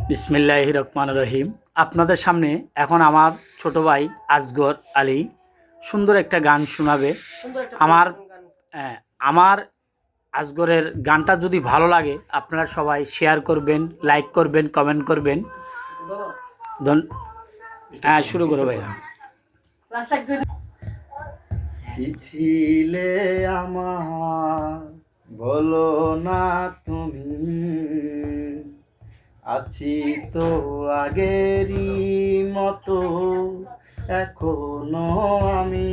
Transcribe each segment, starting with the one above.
বিসমিল্লাহির রহমানির রহিম। আপনাদের সামনে এখন আমার ছোট ভাই আসগর আলী সুন্দর একটা গান শোনাবে। আমার আমার আসগরের গানটা যদি ভালো লাগে আপনারা সবাই শেয়ার করবেন, লাইক করবেন, কমেন্ট করবেন। শুরু করো ভাইয়া। কি ছিলে আমার বলো না তুমি, আছি তো আগেরই মতো এখনো আমি।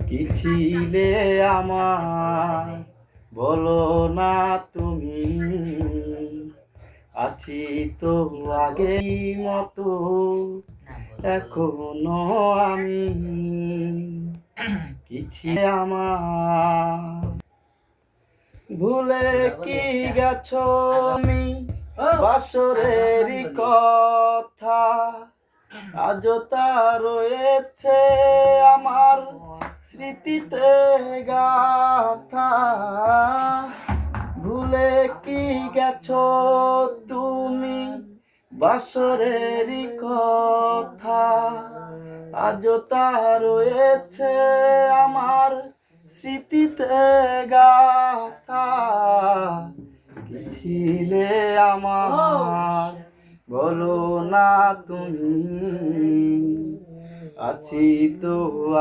কি ছিলে আমার বলো না তুমি, আছি তো আগেই মতো এখনো আমি। কিছু আমার ভুলে কি গেছো আমি বাসরেরই কথা, আজও তা রয়েছে আমার স্মৃতিতে গাথা। ভুলে কি গেছো তুমি বাসরেরই কথা, আজও তা রয়েছে আমার স্মৃতিতে গাথা। কি ছিলে আমার বলো না তুমি, আছি তো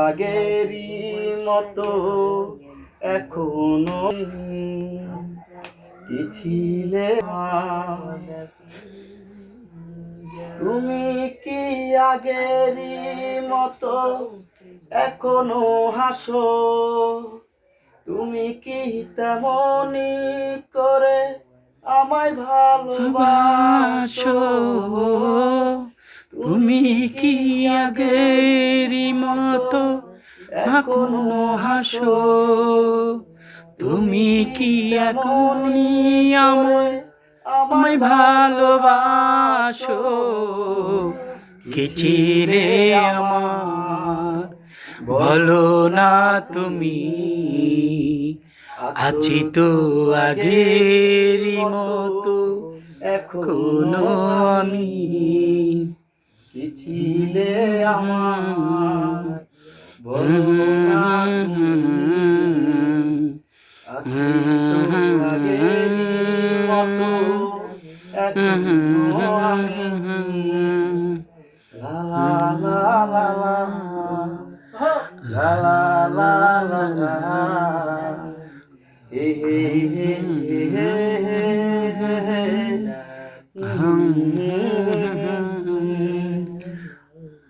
আগেরই মতো এখনো। কি ছিলে তুমি কি আগেরই মতো এখনো হাসো, তুমি কি তেমনি করে আমায় ভালোবাসো। তুমি কি আগেরই মতো এখনো হাসো, তুমি কি এখনই আমায় ভালোবাসো। কি ছিলে আমার বলো না তুমি, আছি তো আগেরই মতো এখনো আমি। কি ছিলে আমার বলো না তুমি, আছি তো আগেরই মতো এখনো আমি। লা লা লা লা লা লা লা লা লা, হে হে হে হে হে হে হে।